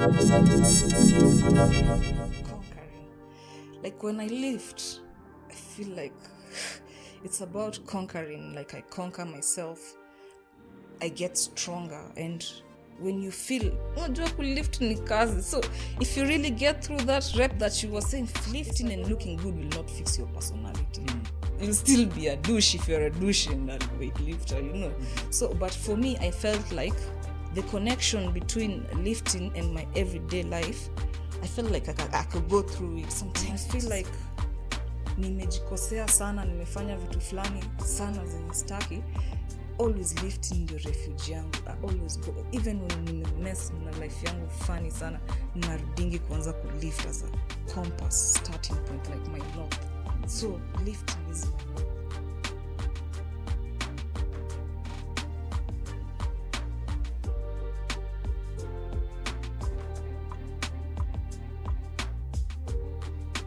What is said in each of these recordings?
Conquering. Like when I lift, I feel like it's about conquering. Like I conquer myself, I get stronger. And when you feel, lift ni kazi. So if you really get through that rep that you were saying, lifting and looking good will not fix your personality. You'll still be a douche if you're a douche and a weightlifter, you know. So, but for me, I felt like the connection between lifting and my everyday life, I felt like I could go through it. Sometimes I feel like nimejikosea sana, nimefanya vitu fulani sana zenye staki. Always lifting the refuge yangu. I always go, even when nimemess na life yangu funny sana, narudingi kuanza kulift as a compass, starting point, like my north. So lifting is my north.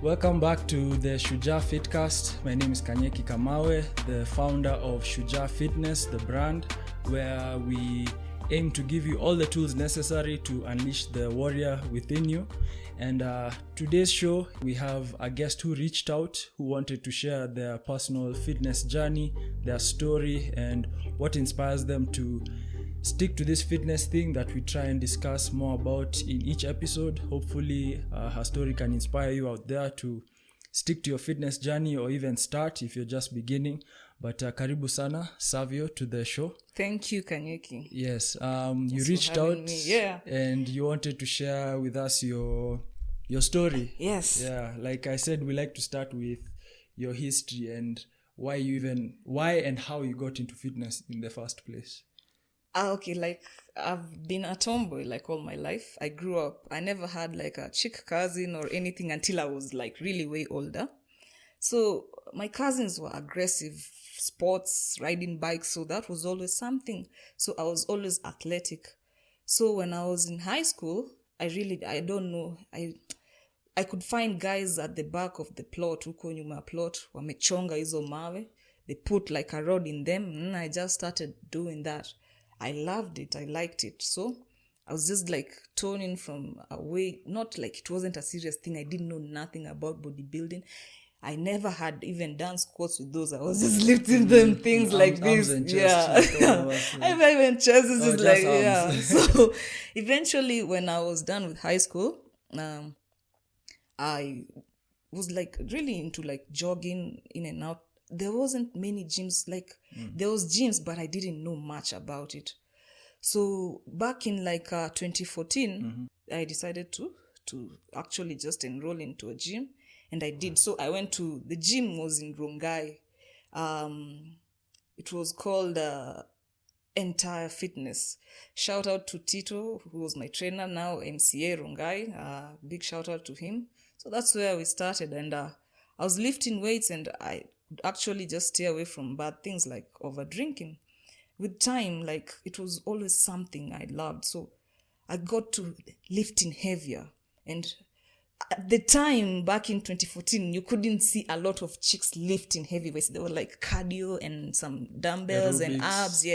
Welcome back to the Shujaa Fitcast. My name is Kanyeki Kamawe, the founder of Shujaa Fitness, the brand, where we aim to give you all the tools necessary to unleash the warrior within you. And today's show, we have a guest who reached out, who wanted to share their personal fitness journey, their story, and what inspires them to stick to this fitness thing that we try and discuss more about in each episode. Hopefully her story can inspire you out there to stick to your fitness journey or even start if you're just beginning. But karibu sana Savio to the show. Thank you, Kanyeki. Yes, you reached out and you wanted to share with us your story. Yes. Yeah, like I said, we like to start with your history and why and how you got into fitness in the first place. Okay, like I've been a tomboy like all my life. I grew up, I never had like a chick cousin or anything until I was like really way older. So my cousins were aggressive, sports, riding bikes, so that was always something. So I was always athletic. So when I was in high school, I could find guys at the back of the plot, huko nyuma plot, wamechonga hizo mawe. They put like a rod in them, and I just started doing that. I loved it. I liked it. So I was just like toning from away. Not like it wasn't a serious thing. I didn't know nothing about bodybuilding. I never had even done squats with those. I was just lifting them things like this. I even chests is like, yeah. So eventually when I was done with high school, I was like really into like jogging in and out. There wasn't many gyms, like there was gyms, but I didn't know much about it. So back in like 2014, I decided to actually just enroll into a gym, and I did. So I went to, the gym was in Rongai. It was called Entire Fitness. Shout out to Tito, who was my trainer, now MCA Rongai. Big shout out to him. So that's where we started, and I was lifting weights, and I actually just stay away from bad things like over drinking. With time, like it was always something I loved, so I got to lifting heavier. And at the time back in 2014, you couldn't see a lot of chicks lifting heavy weights. They were like cardio and some dumbbells and abs.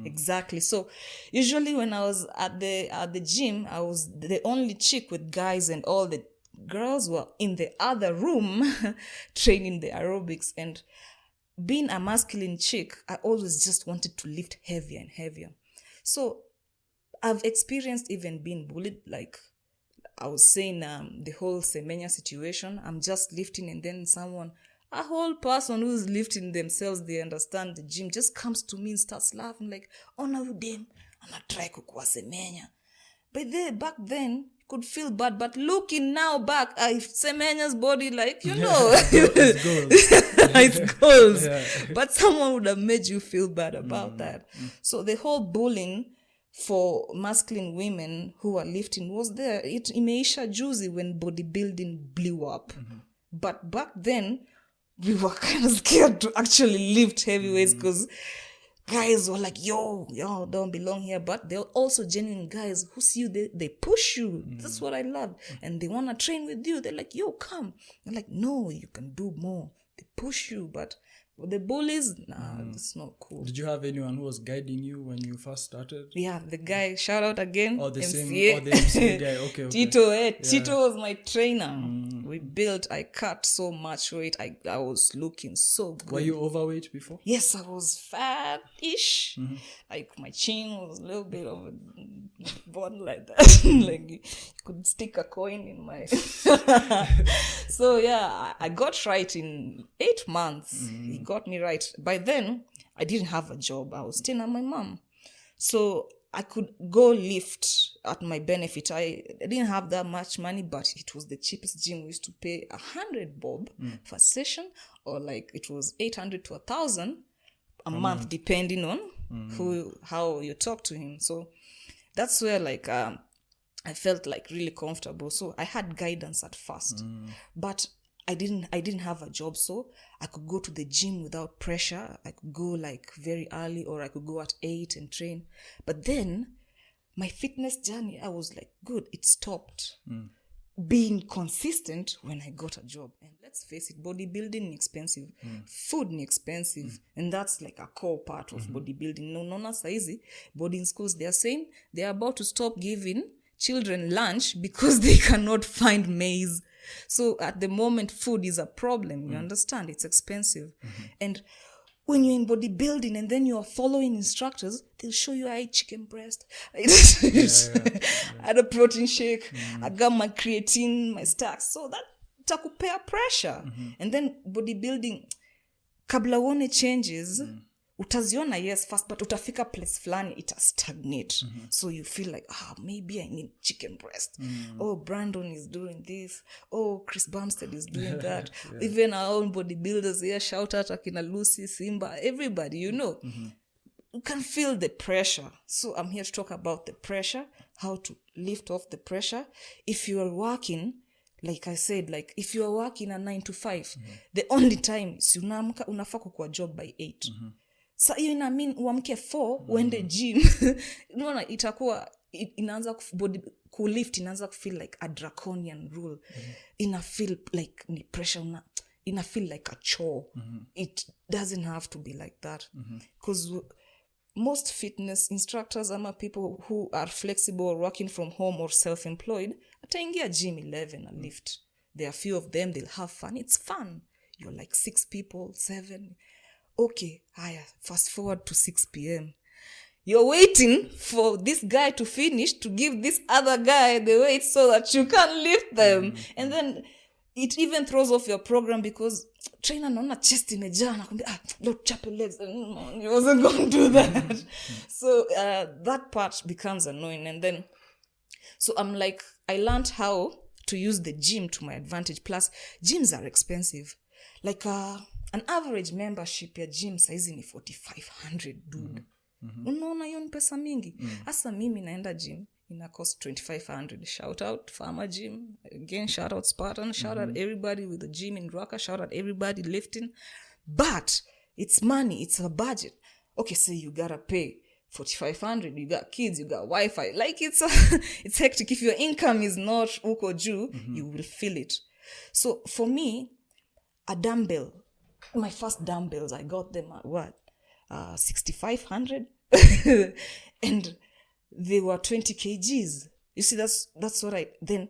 Exactly. So usually when I was at the gym, I was the only chick with guys, and all the girls were in the other room training the aerobics. And being a masculine chick, I always just wanted to lift heavier and heavier. So I've experienced even being bullied. Like I was saying, the whole Semenya situation, I'm just lifting, and then a whole person who's lifting themselves, they understand the gym, just comes to me and starts laughing like, oh no, them, I'm not trying to kuwa Semenya. But back then, could feel bad, but looking now back, Semenya's body, like, you know, it's goals. Yeah. But someone would have made you feel bad about that. So the whole bullying for masculine women who are lifting was there. It imeisha juzi when bodybuilding blew up. But back then, we were kind of scared to actually lift heavyweights because guys were like, yo, don't belong here. But they're also genuine guys who see you, they push you. That's what I love. And they want to train with you. They're like, yo, come. They're like, no, you can do more. They push you. But The bullies, nah, it's not cool. Did you have anyone who was guiding you when you first started? Yeah, the guy, shout out again. Or the MCA. the MCA guy. Okay. Tito, Tito was my trainer. I cut so much weight. I was looking so good. Were you overweight before? Yes, I was fat-ish. Like my chin was a little bit of a bun like that. Like you could stick a coin in my... So yeah, I got right in 8 months. He got me right. By then, I didn't have a job. I was staying at my mom. So I could go lift at my benefit. I didn't have that much money, but it was the cheapest gym. We used to pay 100 bob for a session, or like it was 800 to 1,000 a month, depending on how you talk to him. So that's where like I felt like really comfortable. So I had guidance at first, but I didn't have a job, so I could go to the gym without pressure. I could go like very early, or I could go at 8 and train. But then my fitness journey, I was like, good, it stopped being consistent when I got a job. And let's face it, bodybuilding is expensive, food is expensive, and that's like a core part of bodybuilding. No, not easy. Boarding schools, they are saying they are about to stop giving children lunch because they cannot find maize. So at the moment, food is a problem. You understand? It's expensive. And when you're in bodybuilding and then you're following instructors, they'll show you I ate chicken breast. I had a protein shake. I got my creatine, my stacks. So that takupea pressure. And then bodybuilding, kabla uone changes, utaziona yes first, but utafika place flani, ita stagnate. So you feel like, maybe I need chicken breast. Oh, Brandon is doing this. Oh, Chris Bumstead is doing that. Even our own bodybuilders here, shout out Akina Lucy, Simba, everybody, you know. You can feel the pressure. So I'm here to talk about the pressure, how to lift off the pressure. If you are working, like I said, like if you are working a 9 to 5, the only time is unafaa kukuwa job by 8. So hiyo ina mean uamke 4 uende gym. Unaona itakuwa inaanza kulift, inaanza kufeel like a draconian rule. Ina feel like ni pressure, ina feel like a chore. It doesn't have to be like that. Because most fitness instructors ama people who are flexible or working from home or self-employed, ataingia gym 11 and lift. There are few of them, they'll have fun. It's fun. You're like 6 people, 7. Okay, fast forward to 6 p.m. You're waiting for this guy to finish to give this other guy the weight so that you can lift them. And then it even throws off your program because trainer naona chest imejaa nakwambia don't chop your legs. You wasn't going to do that. So that part becomes annoying. And then so I'm like, I learned how to use the gym to my advantage. Plus gyms are expensive. Like an average membership ya gym saizi ni 4,500, dude. Unaona hiyo ni pesa mingi. Asa mimi naenda gym ina cost 2,500. Shout out Farmer Gym. Again, shout out Spartan. Shout out everybody with the gym in Rwaka. Shout out everybody lifting. But it's money. It's a budget. Okay, so you gotta pay 4,500. You got kids. You got Wi-Fi. Like it's hectic. If your income is not uko juu, you will feel it. So for me, a dumbbell, my first dumbbells, I got them at what? 6,500. And they were 20 kgs. You see, that's what then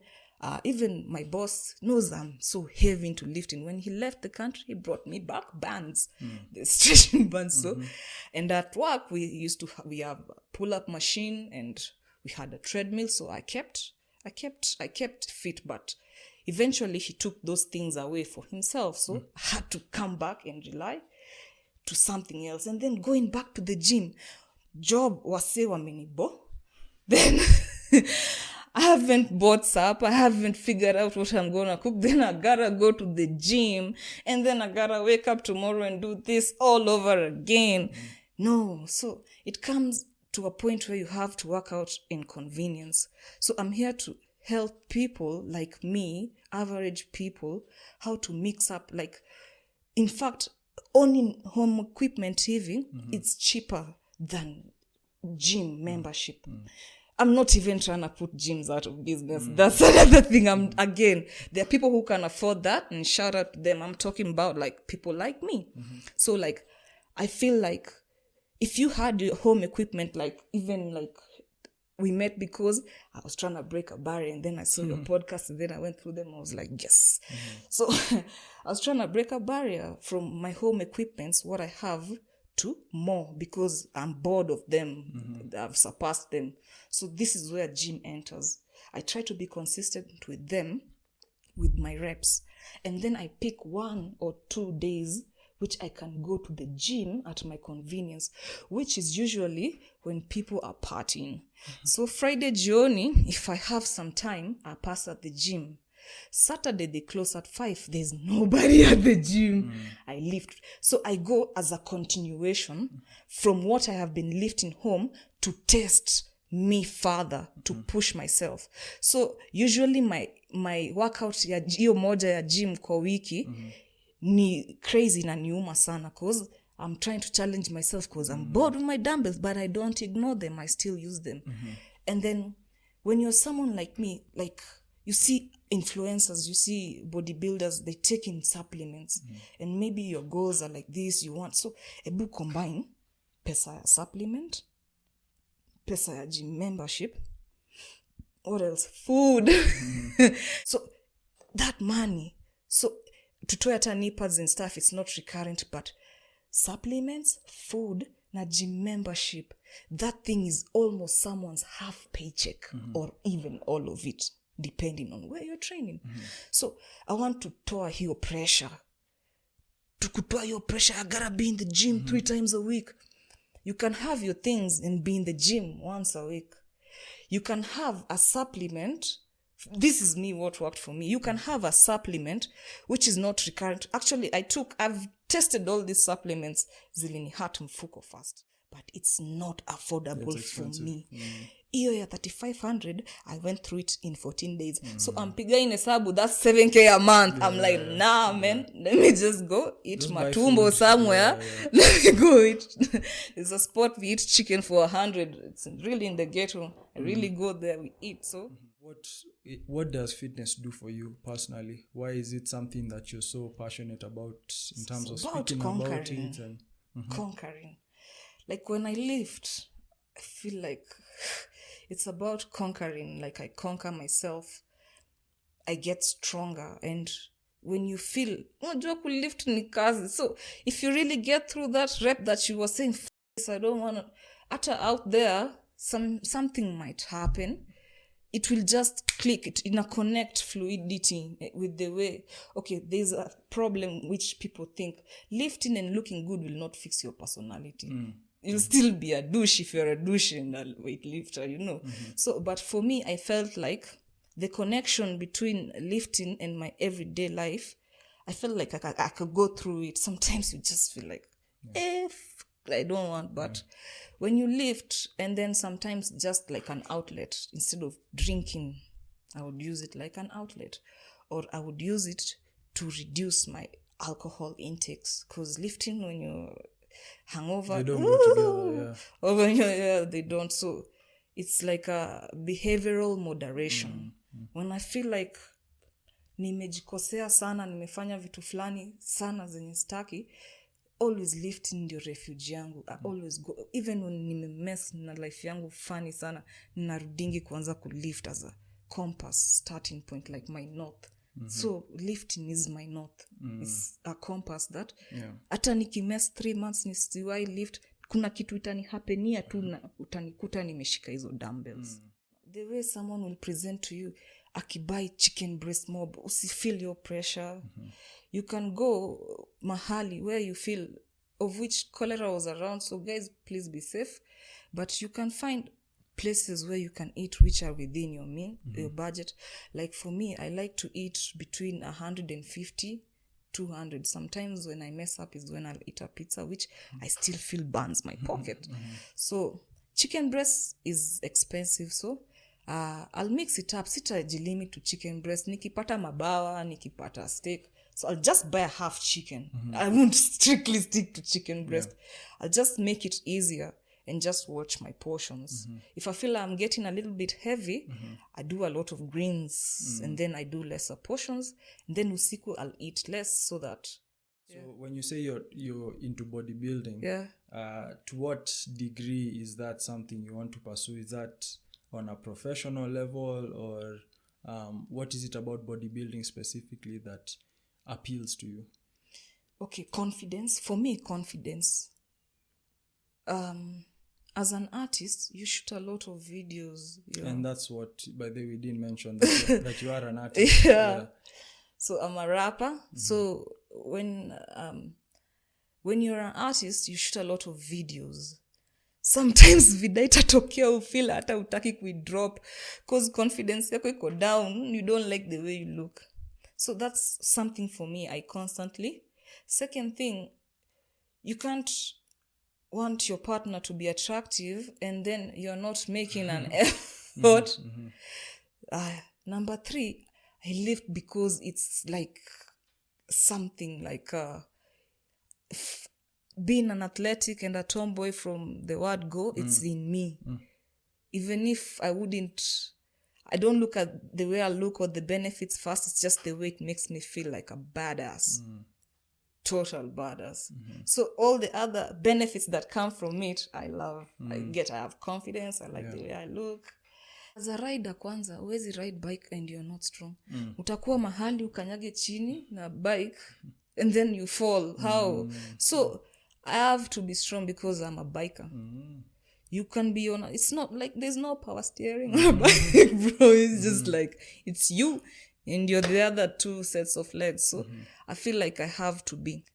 even my boss knows I'm so heavy into lifting. When he left the country, he brought me back bands, the stretching bands. So, and at work, we have a pull-up machine and we had a treadmill. So I kept fit, but eventually he took those things away for himself. So I had to come back and rely to something else. And then going back to the gym, job wase wamenibo. Then I haven't bought supper. I haven't figured out what I'm going to cook. Then I gotta go to the gym. And then I gotta wake up tomorrow and do this all over again. No. So it comes to a point where you have to work out inconvenience. So I'm here to help people like me, average people, how to mix up. Like, in fact, owning home equipment hivi, it's cheaper than gym membership. I'm not even trying to put gyms out of business. That's another thing. Again, there are people who can afford that, and shout out to them. I'm talking about like people like me. So like, I feel like if you had your home equipment, like even like we met because I was trying to break a barrier, and then I saw your podcast, and then I went through them. I was like, yes. So I was trying to break a barrier from my home equipments, what I have, to more, because I'm bored of them. I've surpassed them. So this is where gym enters. I try to be consistent with them, with my reps. And then I pick 1 or 2 days which I can go to the gym at my convenience, which is usually when people are partying. So Friday jioni, if I have some time, I pass at the gym. Saturday, they close at 5. There's nobody at the gym. I lift. So I go as a continuation from what I have been lifting home to test me further, to push myself. So usually my workout ya hiyo moja ya gym kwa wiki ni crazy na niuma sana, cause I'm trying to challenge myself, cause I'm bored with my dumbbells, but I don't ignore them. I still use them. And then when you're someone like me, like you see influencers, you see bodybuilders, they take in supplements, and maybe your goals are like this, you want, so ebu combine pesa ya supplement, pesa ya gym membership, what else, food. So that money, so tutoe hata nippers and stuff, it's not recurrent, but supplements, food, na gym membership, that thing is almost someone's half paycheck, or even all of it, depending on where you're training. So I want to toa hiyo pressure. To kutoa hiyo pressure, I gotta be in the gym 3 times a week. You can have your things and be in the gym once a week. You can have a supplement. This is me, what worked for me. You can have a supplement which is not recurrent. Actually, I've tested all these supplements. Zilini hat mfuko fast, but it's not affordable for me. Iyo ya 3,500, I went through it in 14 days. So I'm pigain hesabu, that's 7K a month. I'm like, nah, man, let me just go eat just matumbo somewhere. Let me go eat. There's a spot we eat chicken for 100. It's really in the ghetto. I really go there, we eat. So what does fitness do for you personally? Why is it something that you're so passionate about in terms of speaking about it? And conquering. Like when I lift, I feel like it's about conquering. Like I conquer myself, I get stronger. And when you feel, lift ni kazi. So if you really get through that rep that you were saying, I don't want to, after out there, something might happen. It will just click. It in a connect fluidity with the way, okay, there's a problem which people think lifting and looking good will not fix your personality. You'll still be a douche if you're a douche and a weightlifter, you know. So, but for me, I felt like the connection between lifting and my everyday life, I felt like I could go through it. Sometimes you just feel like, I don't want, but when you lift, and then sometimes just like an outlet, instead of drinking, I would use it like an outlet, or I would use it to reduce my alcohol intakes, because lifting when you're hangover, they don't go together, or when you're, they don't. So it's like a behavioral moderation. When I feel like nimejikosea sana, nimefanya vitu fulani sana zenye staki, always lifting ndio refuge yangu. I always go, even when nimemess na life yangu funny sana, narudingi kuanza kulift as a compass starting point, like my north. So lifting is my north. It's a compass that hata nikimess 3 months nisiwai lift, kuna kitu itani hapenia tu na utanikuta nimeshika hizo dumbbells. The way someone will present to you, akibai chicken breast mob, usifeel your pressure. You can go mahali where you feel, of which cholera was around, so guys, please be safe. But you can find places where you can eat which are within your meal, your budget. Like for me, I like to eat between 150, 200. Sometimes when I mess up is when I'll eat a pizza, which I still feel burns my pocket. So chicken breast is expensive, so I'll mix it up. Sitajilimi to chicken breast. Nikipata mabawa, nikipata steak. So I'll just buy a half chicken. I won't strictly stick to chicken breast. I'll just make it easier. and just watch my portions. If I feel I'm getting a little bit heavy, I do a lot of greens, and then I do lesser portions, and then usiku I'll eat less so that. So when you say you're into bodybuilding, to what degree is that something you want to pursue? Is that on a professional level, or what is it about bodybuilding specifically that appeals to you? Okay, confidence. For me, confidence. As an artist, you shoot a lot of videos. And that's what, by the way, we didn't mention that you are an artist. So I'm a rapper. So when you're an artist, you shoot a lot of videos. Sometimes vida itatokea ufeel hata utaki kuidrop because confidence yako iko down, you don't like the way you look. So that's something for me I constantly. Second thing, you can't want your partner to be attractive and then you're not making an effort. Number 3, I lift because it's like something like being an athletic and a tomboy from the word go, it's in me. Even if I don't look at the way I look or the benefits first, it's just the way it makes me feel like a badass. Total badass. So all the other benefits that come from it, I love. I have confidence, I like the way I look. As a rider kwanza, huwezi ride bike and you're not strong. Utakuwa mahali ukanyage chini na bike and then you fall. How? So I have to be strong because I'm a biker. You can be on it's not like there's no power steering on a bike, bro. It's just like it's you and you're the other 2 sets of legs. So I feel like I have to be.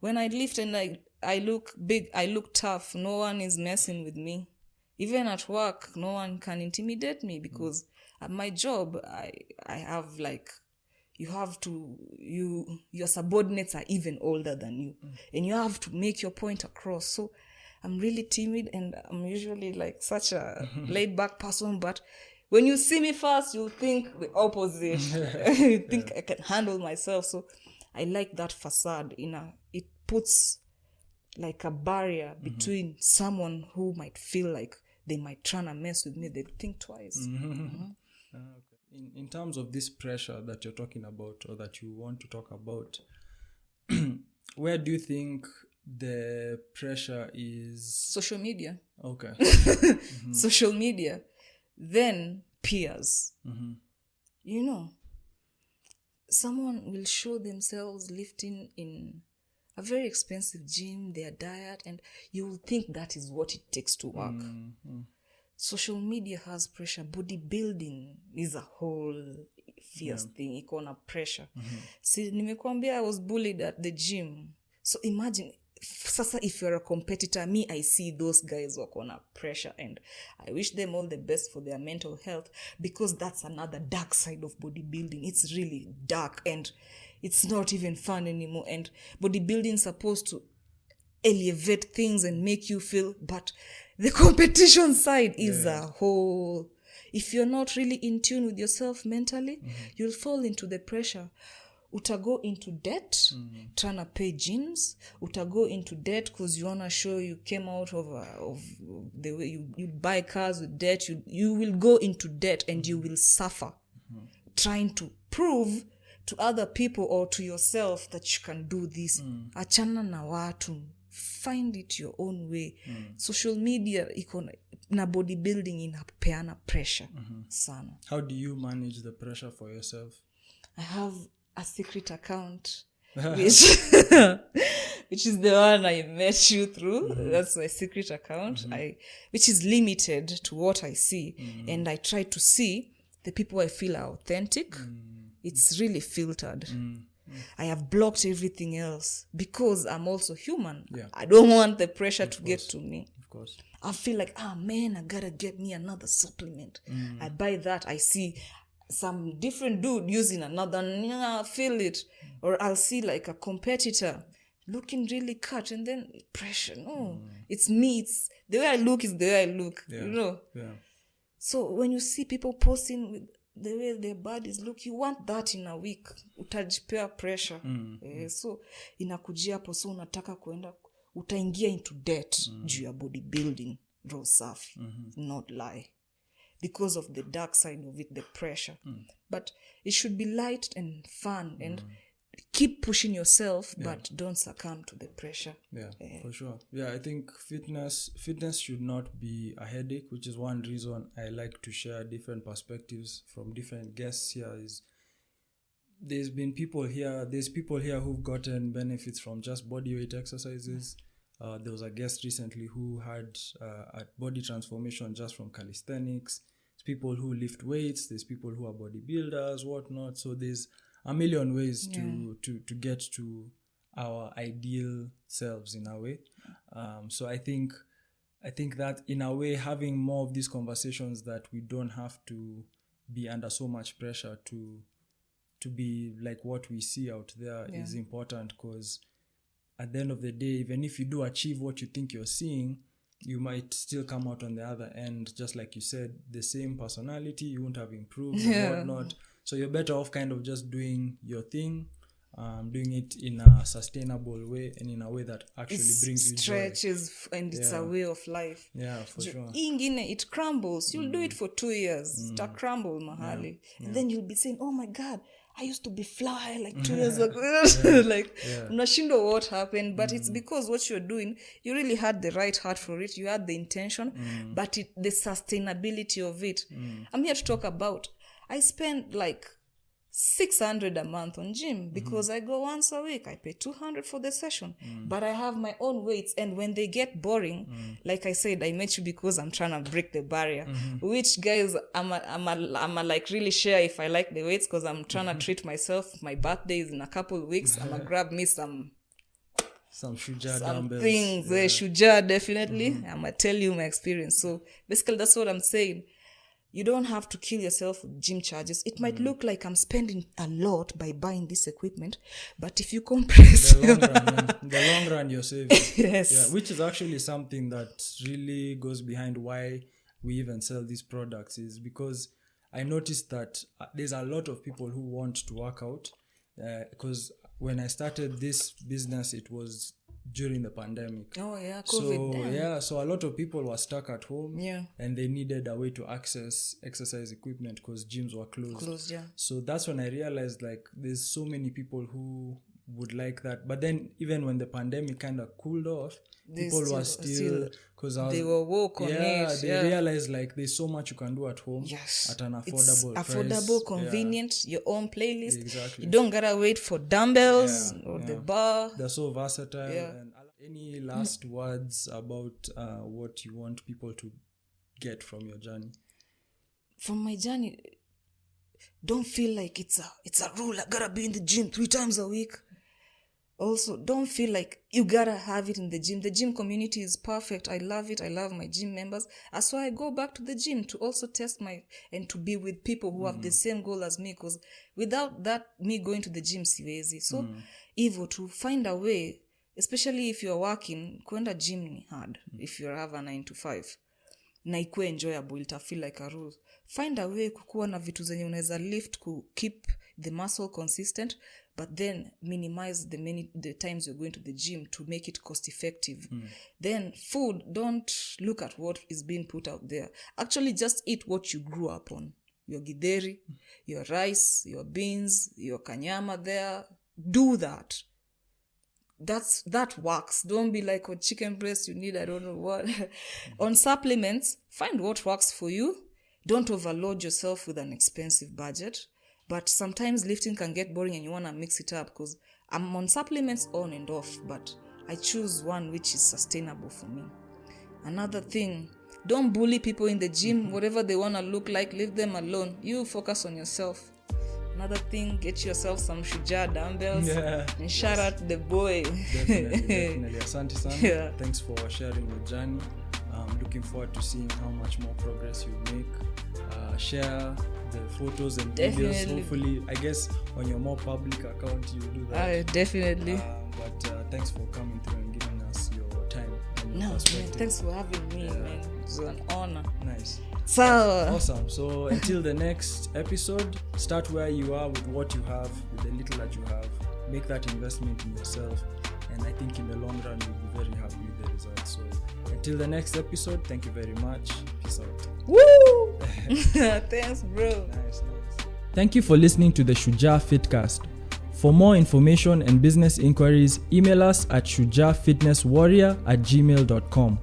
When I lift and I look big, I look tough. No one is messing with me. Even at work, no one can intimidate me because at my job, I have like, your subordinates are even older than you. And you have to make your point across. So I'm really timid and I'm usually like such a laid back person. But when you see me first, you think the opposite. You think I can handle myself. So I like that facade. It puts like a barrier between someone who might feel like they might try to mess with me. They think twice. In terms of this pressure that you're talking about or that you want to talk about, where do you think the pressure is? Social media. Okay. Social media. Then peers. You know, someone will show themselves lifting in a very expensive gym, their diet, and you will think that is what it takes to work. Social media has pressure. Bodybuilding is a whole fierce thing. Iko na pressure. See, nimekuambia I was bullied at the gym. So imagine, sasa if you're a competitor, me, I see those guys wako na pressure and I wish them all the best for their mental health because that's another dark side of bodybuilding. It's really dark and it's not even fun anymore. And bodybuilding is supposed to elevate things and make you feel, but the competition side is a whole. If you're not really in tune with yourself mentally, you'll fall into the pressure. Utago into debt, trying to pay gyms. Utago into debt because you want to show you came out of the way you buy cars with debt. You will go into debt and you will suffer trying to prove to other people or to yourself that you can do this. Achana na watu. Find it your own way. Social media iko na bodybuilding inapeana pressure sana. How do you manage the pressure for yourself? I have a secret account which is the one I met you through. That's my secret account. Which is limited to what I see. And I try to see the people I feel are authentic. It's really filtered. I have blocked everything else because I'm also human. I don't want the pressure to get to me. Of course. I feel like, man, I gotta get me another supplement. I buy that. I see some different dude using another, I feel it. Or I'll see like a competitor looking really cut and then pressure. No, it's me. It's the way I look is the way I look, you know? So when you see people posting with the way their bodies look, you want that in a week. Utajipea pressure. So inakujia hapo, so unataka kuenda, utaingia into debt juu ya bodybuilding. roho safi, not lie, because of the dark side of it, the pressure. But it should be light and fun and keep pushing yourself, but don't succumb to the pressure. For sure. I think fitness should not be a headache, which is one reason I like to share different perspectives from different guests here. Is there's people here who've gotten benefits from just body weight exercises. There was a guest recently who had a body transformation just from calisthenics. There's people who lift weights. There's people who are bodybuilders, whatnot. So there's a million ways to get to our ideal selves in a way. So I think that in a way, having more of these conversations that we don't have to be under so much pressure to be like what we see out there is important, because at the end of the day, even if you do achieve what you think you're seeing, you might still come out on the other end, just like you said, the same personality, you won't have improved and whatnot. So you're better off kind of just doing your thing, doing it in a sustainable way and in a way that actually brings you joy. Stretches, and it's a way of life. For sure. Ingine, it crumbles. You'll do it for 2 years. It'll crumble mahali. And then you'll be saying, oh my God, I used to be fly like 2 years ago. Unashindwa what happened, but it's because what you're doing, you really had the right heart for it. You had the intention, but the sustainability of it. I'm here to talk about, I spend like 600 a month on gym because I go once a week. I pay 200 for the session, but I have my own weights. And when they get boring, like I said, I met you because I'm trying to break the barrier. Which guys, I'm a like really share if I like the weights, because I'm trying to treat myself. My birthday is in a couple of weeks. I'm gonna grab me some Shujaa dumbbells. Things. Shujaa, definitely. I'm gonna tell you my experience. So basically, that's what I'm saying. You don't have to kill yourself with gym charges. It might look like I'm spending a lot by buying this equipment, but if you compress... the long run, you're saving. Yes. Which is actually something that really goes behind why we even sell these products, is because I noticed that there's a lot of people who want to work out, because when I started this business, it was during the pandemic. Oh yeah, COVID. So a lot of people were stuck at home, and they needed a way to access exercise equipment because gyms were closed. So that's when I realized like there's so many people who would like that. But then even when the pandemic kind of cooled off, people were still because they were woke on it. They realized like there's so much you can do at home at an affordable price. Affordable, convenient, your own playlist. Exactly. You don't gotta wait for dumbbells or the bar. They're so versatile. And any last words about what you want people to get from your journey? From my journey, don't feel like it's a rule. I gotta be in the gym 3 times a week. Also, don't feel like you gotta have it in the gym. The gym community is perfect. I love it. I love my gym members. That's why I go back to the gym to also test and to be with people who have the same goal as me. Because without that, me going to the gym siwezi. So, Evo, to find a way, especially if you're working, kwenda gym ni hard. If you have a 9 to 5. Na ikuwe enjoyable, it'll feel like a rule. Find a way kukuwa na vitu zenye unaweza lift, keep the muscle consistent, but then minimize the times you're going to the gym to make it cost effective. Then food, don't look at what is being put out there. Actually, just eat what you grew up on. Your githeri, your rice, your beans, your kanyama there. Do that. That works. Don't be like, chicken breast, you need I don't know what. On supplements, find what works for you. Don't overload yourself with an expensive budget. But sometimes lifting can get boring and you want to mix it up, because I'm on supplements on and off, but I choose one which is sustainable for me. Another thing, don't bully people in the gym. Whatever they want to look like, leave them alone. You focus on yourself. Another thing, get yourself some Shujaa dumbbells and shout out the boy. Definitely. Asante sana. Thanks for sharing your journey. I'm looking forward to seeing how much more progress you make. Share the photos and videos. Hopefully, I guess on your more public account you do that. Definitely. But thanks for coming through and giving us your time. Man, thanks for having me, man. It's an honor. Nice. So awesome. So until the next episode, start where you are with what you have, with the little that you have. Make that investment in yourself, and I think in the long run you'll be very happy with the results. So until the next episode, thank you very much. Peace out. Woo! Thanks, bro. Nice. Thank you for listening to the Shujaa Fitcast. For more information and business inquiries, email us at shujaafitnesswarrior@gmail.com.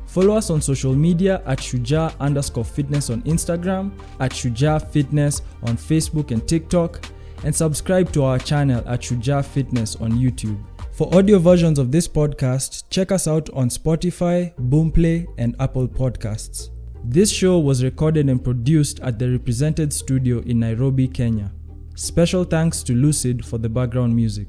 Follow us on social media at Shujaa_fitness on Instagram, at Shujaa Fitness on Facebook and TikTok, and subscribe to our channel at Shujaa Fitness on YouTube. For audio versions of this podcast, check us out on Spotify, Boomplay, and Apple Podcasts. This show was recorded and produced at the Represented Studio in Nairobi, Kenya. Special thanks to Lucid for the background music.